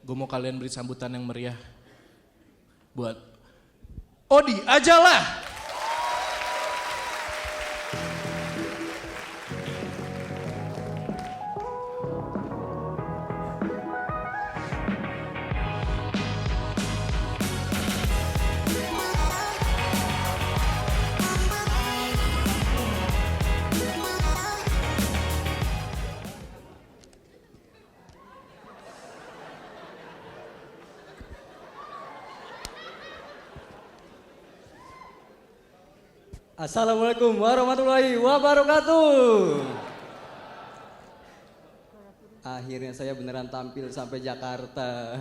gue mau kalian beri sambutan yang meriah buat Odi Ajalah. Assalamualaikum warahmatullahi wabarakatuh. Akhirnya saya beneran tampil sampai Jakarta.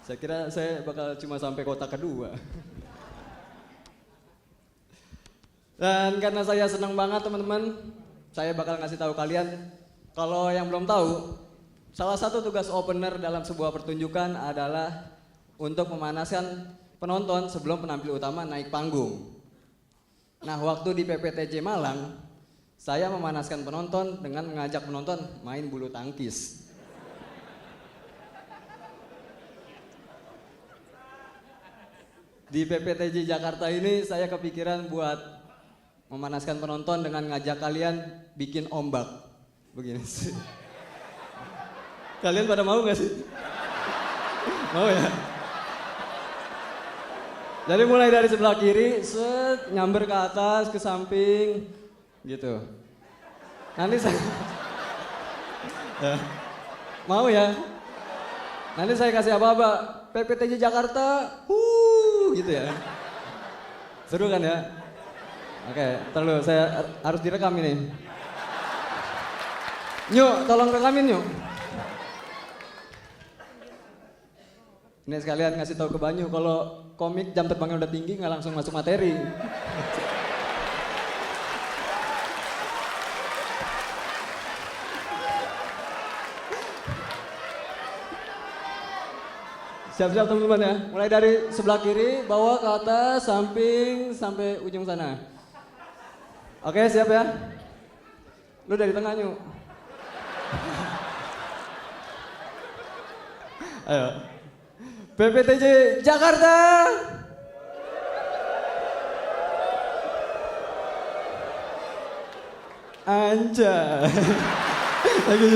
Saya kira saya bakal cuma sampai kota kedua. Dan karena saya senang banget teman-teman, saya bakal ngasih tahu kalian kalau yang belum tahu, salah satu tugas opener dalam sebuah pertunjukan adalah untuk memanaskan penonton sebelum penampil utama naik panggung. Nah, waktu di PPTJ Malang, saya memanaskan penonton dengan mengajak penonton main bulu tangkis. Di PPTJ Jakarta ini saya kepikiran buat memanaskan penonton dengan ngajak kalian bikin ombak. Begini sih. Kalian pada mau gak sih? Mau ya? Jadi mulai dari sebelah kiri, set, nyamber ke atas, ke samping, gitu. Nanti saya, ya. Mau ya? Nanti saya kasih apa-apa, PPTJ Jakarta, gitu ya. Seru kan ya? Oke, terlalu saya harus direkam ini. Nyuk, tolong rekamin Nyuk. Ini sekalian ngasih tahu ke Banyu kalau komik jam terbangnya udah tinggi nggak langsung masuk materi. Siap-siap teman-teman ya. Mulai dari sebelah kiri, bawa ke atas, samping, sampai ujung sana. Oke, siap ya? Lu dari tengah Nyu. Ayo. PPTJ Jakarta. Anjay. Lagi.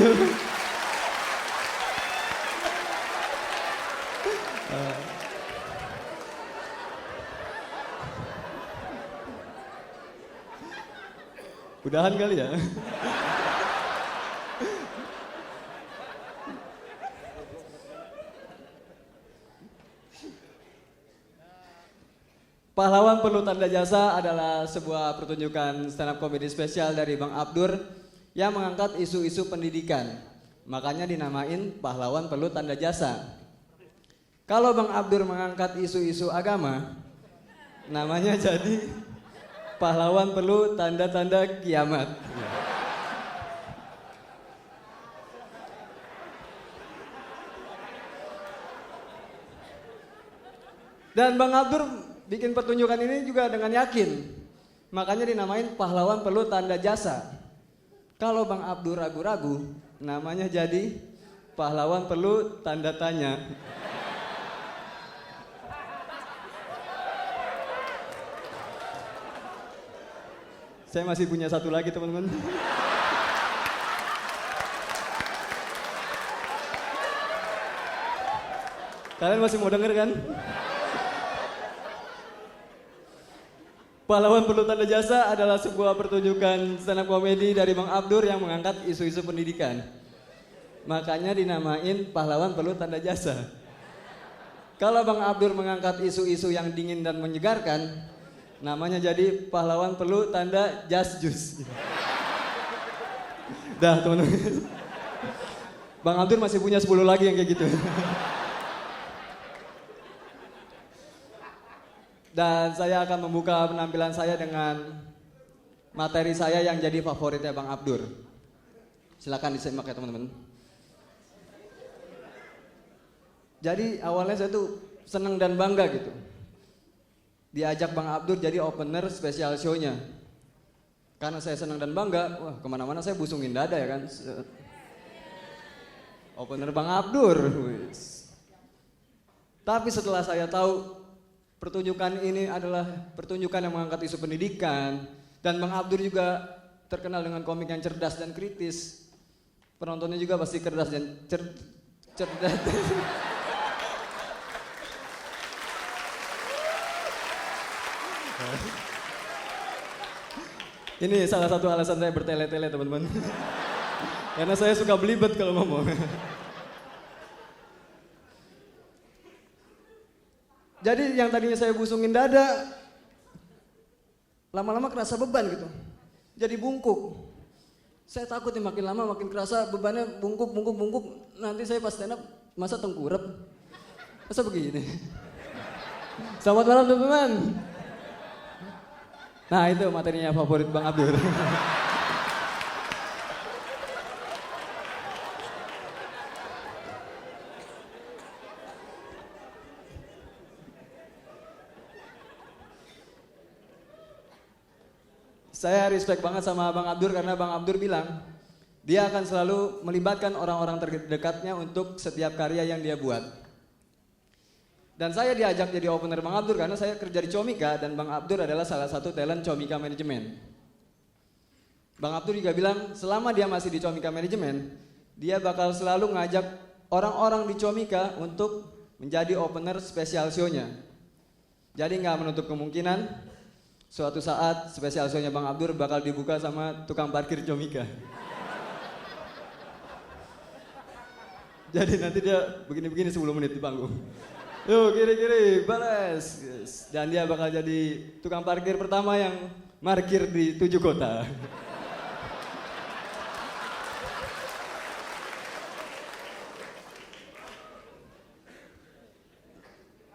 Udahan kali ya. Pahlawan Perlu Tanda Jasa adalah sebuah pertunjukan stand up comedy spesial dari Bang Abdur yang mengangkat isu-isu pendidikan. Makanya dinamain Pahlawan Perlu Tanda Jasa. Kalau Bang Abdur mengangkat isu-isu agama, namanya jadi Pahlawan Perlu Tanda-Tanda Kiamat. Dan Bang Abdur bikin pertunjukan ini juga dengan yakin. Makanya dinamain Pahlawan Perlu Tanda Jasa. Kalau Bang Abdur ragu-ragu, namanya jadi Pahlawan Perlu Tanda Tanya. Saya masih punya satu lagi teman-teman. Kalian masih mau denger kan? Pahlawan Perlu Tanda Jasa adalah sebuah pertunjukan stand up comedy dari Bang Abdur yang mengangkat isu-isu pendidikan. Makanya dinamain Pahlawan Perlu Tanda Jasa. Kalau Bang Abdur mengangkat isu-isu yang dingin dan menyegarkan, namanya jadi Pahlawan Perlu Tanda Jasjus. Dah teman-teman. Bang Abdur masih punya 10 lagi yang kayak gitu. Dan saya akan membuka penampilan saya dengan materi saya yang jadi favoritnya Bang Abdur. Silakan disimak ya teman-teman. Jadi awalnya saya tuh seneng dan bangga gitu. Diajak Bang Abdur jadi opener spesial show-nya. Karena saya senang dan bangga, wah kemana-mana saya busungin dada ya kan. Opener Bang Abdur. Tapi setelah saya tahu pertunjukan ini adalah pertunjukan yang mengangkat isu pendidikan, dan Bang Abdur juga terkenal dengan komik yang cerdas dan kritis, penontonnya juga pasti cerdas dan cerdas. Ini salah satu alasan saya bertele-tele teman-teman. Karena saya suka belibet kalau ngomong. Jadi yang tadinya saya busungin dada, lama-lama kerasa beban gitu. Jadi bungkuk. Saya takut nih makin lama makin kerasa bebannya bungkuk. Nanti saya pas stand up masa tengkurap. Masa begini. Selamat malam teman-teman. Nah itu materinya favorit Bang Abdur. Saya respect banget sama Bang Abdur karena Bang Abdur bilang dia akan selalu melibatkan orang-orang terdekatnya untuk setiap karya yang dia buat. Dan saya diajak jadi opener Bang Abdur karena saya kerja di Comika dan Bang Abdur adalah salah satu talent Comika Manajemen. Bang Abdur juga bilang selama dia masih di Comika Manajemen, dia bakal selalu ngajak orang-orang di Comika untuk menjadi opener spesial show-nya. Jadi nggak menutup kemungkinan suatu saat spesial show-nya Bang Abdur bakal dibuka sama tukang parkir Comika. Jadi nanti dia begini-begini 10 menit di panggung. Yuk kiri-kiri, balas. Yes. Dan dia bakal jadi tukang parkir pertama yang parkir di 7 kota.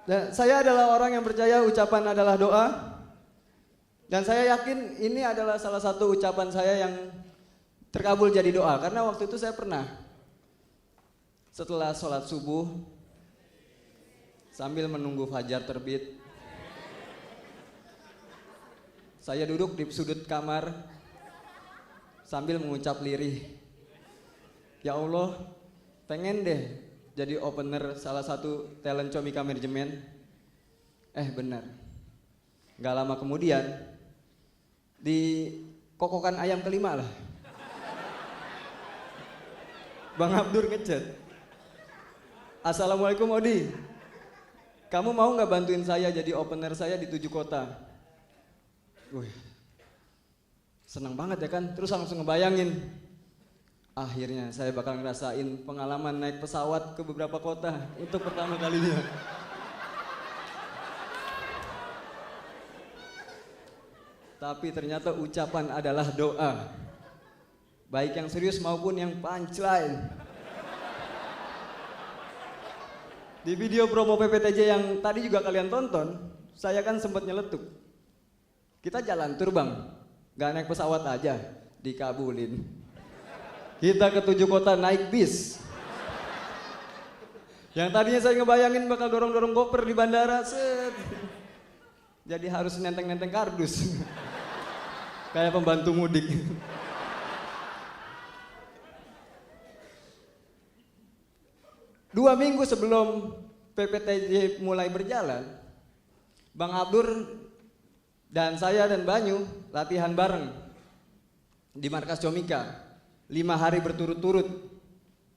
Dan saya adalah orang yang percaya ucapan adalah doa. Dan saya yakin ini adalah salah satu ucapan saya yang terkabul jadi doa. Karena waktu itu saya pernah setelah sholat subuh sambil menunggu fajar terbit, saya duduk di sudut kamar sambil mengucap lirih, ya Allah, pengen deh jadi opener salah satu talent Comika Manajemen. Benar, gak lama kemudian di kokokan ayam kelima lah, Bang Abdur ngechat, Assalamualaikum Odi, kamu mau nggak bantuin saya jadi opener saya di 7 kota? Wih, senang banget ya kan? Terus langsung ngebayangin, akhirnya saya bakal ngerasain pengalaman naik pesawat ke beberapa kota untuk pertama kalinya. Tapi ternyata ucapan adalah doa, baik yang serius maupun yang punchline. Di video promo PPTJ yang tadi juga kalian tonton, saya kan sempat nyeletuk. Kita jalan tur bang, gak naik pesawat aja, dikabulin. Kita ke 7 kota naik bis. Yang tadinya saya ngebayangin bakal dorong-dorong koper di bandara, set. Jadi harus nenteng-nenteng kardus. Kayak pembantu mudik. Dua minggu sebelum PPTJ mulai berjalan, Bang Abdur dan saya dan Banyu latihan bareng di markas Comika 5 hari berturut-turut.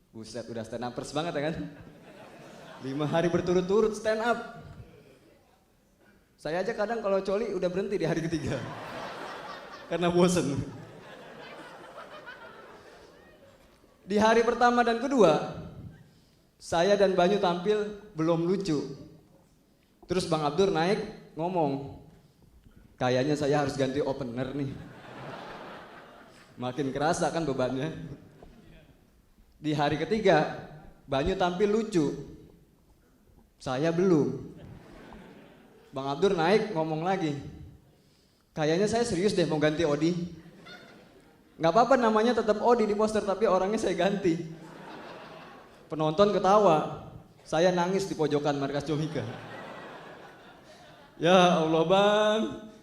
Buset, udah stand upers banget ya kan? 5 hari berturut-turut stand up. Saya aja kadang kalau coli udah berhenti di hari ketiga karena bosen. Di hari pertama dan kedua, saya dan Banyu tampil belum lucu. Terus Bang Abdur naik ngomong, kayaknya saya harus ganti opener nih. Makin kerasa kan bebannya. Di hari ketiga, Banyu tampil lucu, saya belum. Bang Abdur naik ngomong lagi, kayaknya saya serius deh mau ganti Odi. Gak apa-apa namanya tetap Odi di poster, tapi orangnya saya ganti. Penonton ketawa, saya nangis di pojokan markas Comika. Ya Allah bang,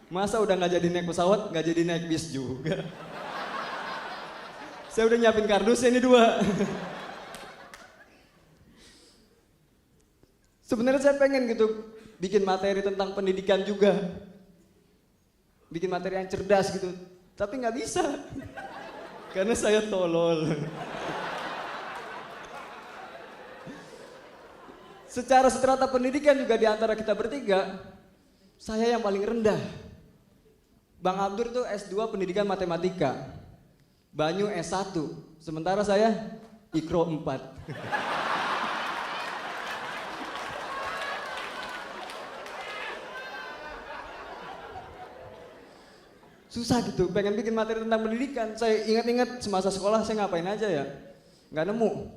Masa udah nggak jadi naik pesawat, nggak jadi naik bis juga. Saya udah nyiapin kardusnya ini 2. Sebenarnya saya pengen gitu bikin materi tentang pendidikan juga. Bikin materi yang cerdas gitu. Tapi nggak bisa. Karena saya tolol. Secara strata pendidikan juga di antara kita bertiga, saya yang paling rendah. Bang Abdur tuh S2 pendidikan matematika. Banyu S1. Sementara saya Ikro 4. Susah gitu, pengen bikin materi tentang pendidikan. Saya ingat-ingat semasa sekolah saya ngapain aja ya, nggak nemu.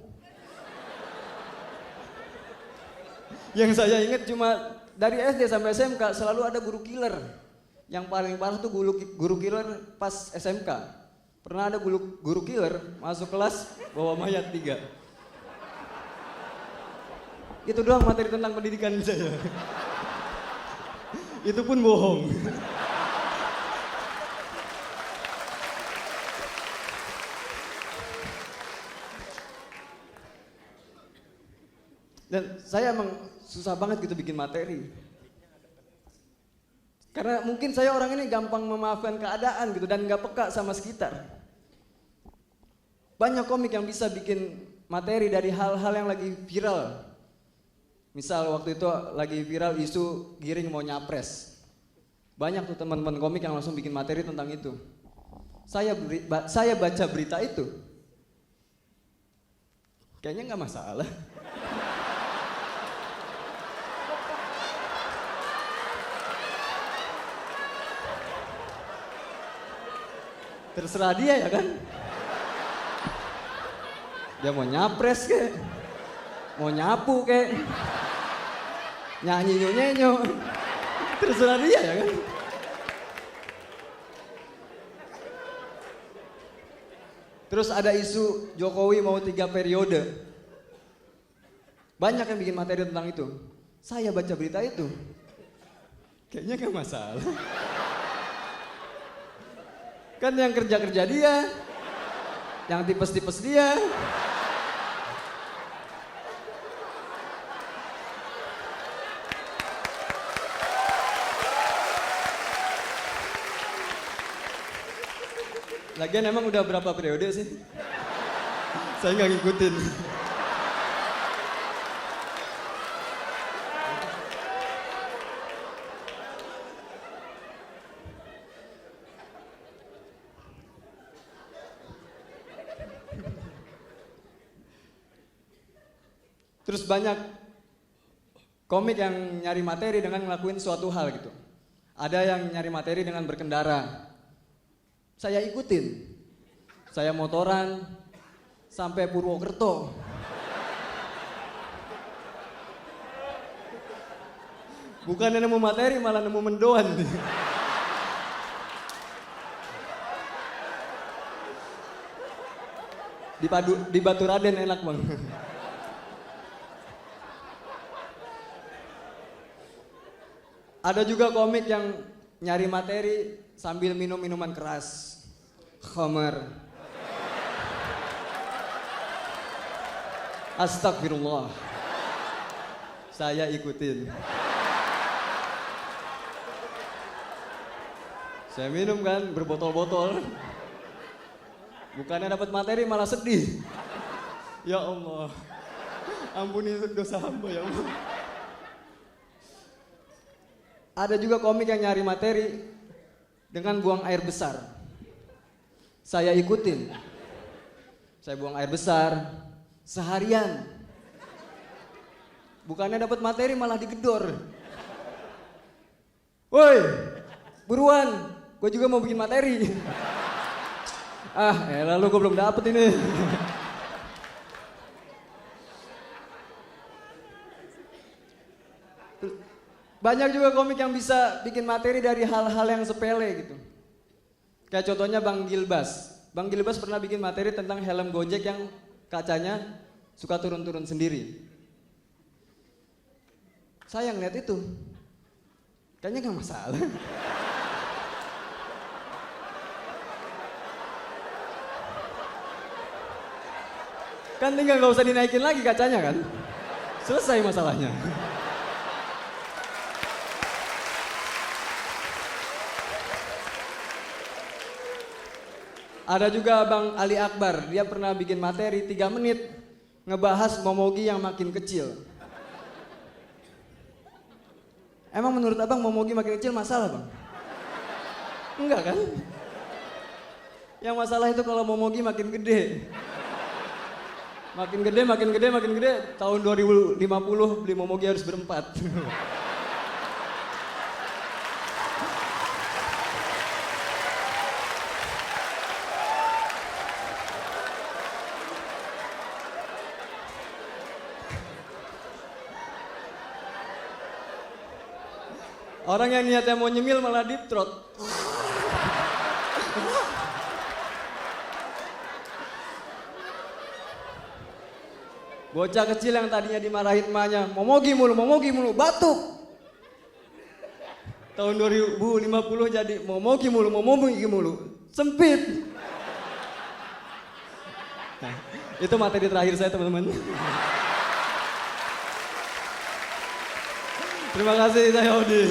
Yang saya ingat cuma dari SD sampai SMK selalu ada guru killer. Yang paling parah tuh guru killer pas SMK. Pernah ada guru killer masuk kelas bawa mayat 3. Itu doang materi tentang pendidikan saya. Itu pun bohong. Dan saya emang susah banget gitu bikin materi. Karena mungkin saya orang ini gampang memaafkan keadaan gitu dan gak peka sama sekitar. Banyak komik yang bisa bikin materi dari hal-hal yang lagi viral. Misal waktu itu lagi viral isu Giring mau nyapres. Banyak tuh teman-teman komik yang langsung bikin materi tentang itu. Saya baca berita itu. Kayaknya gak masalah. Terserah dia ya kan. Dia mau nyapres kek, mau nyapu kek, nyanyi nyanyi, terserah dia ya kan. Terus ada isu Jokowi mau 3 periode. Banyak yang bikin materi tentang itu. Saya baca berita itu, kayaknya gak masalah. Kan yang kerja-kerja dia, yang tipes-tipes dia. Lagian emang udah berapa periode sih? Saya nggak ngikutin. Terus banyak komik yang nyari materi dengan ngelakuin suatu hal gitu. Ada yang nyari materi dengan berkendara. Saya ikutin. Saya motoran sampai Purwokerto. Bukan nemu materi malah nemu mendoan. Di Baturaden enak bang. Ada juga komik yang nyari materi sambil minum minuman keras. Khamar. Astagfirullah. Saya ikutin. Saya minum kan berbotol-botol. Bukannya dapat materi malah sedih. Ya Allah. Ampuni dosa hamba ya Allah. Ada juga komik yang nyari materi dengan buang air besar. Saya ikutin. Saya buang air besar seharian. Bukannya dapat materi malah digedor. Woi, buruan, gue juga mau bikin materi. Lalu gue belum dapet ini. Banyak juga komik yang bisa bikin materi dari hal-hal yang sepele gitu. Kayak contohnya Bang Gilbas. Bang Gilbas pernah bikin materi tentang helm Gojek yang kacanya suka turun-turun sendiri. Saya ngeliat itu, kayaknya gak masalah. Kan tinggal nggak usah dinaikin lagi kacanya kan. Selesai masalahnya. Ada juga Bang Ali Akbar, dia pernah bikin materi 3 menit ngebahas momogi yang makin kecil. Emang menurut abang momogi makin kecil masalah bang? Enggak kan? Yang masalah itu kalau momogi makin gede. Makin gede, makin gede, makin gede. Tahun 2050 beli momogi harus berempat. Orang yang niatnya mau nyemil malah deep throat. Bocah kecil yang tadinya dimarahin emaknya, momogi mulu, batuk. Tahun 2050 jadi momogi mulu, sempit. Nah, itu materi terakhir saya teman-teman. Terima kasih, saya Odi.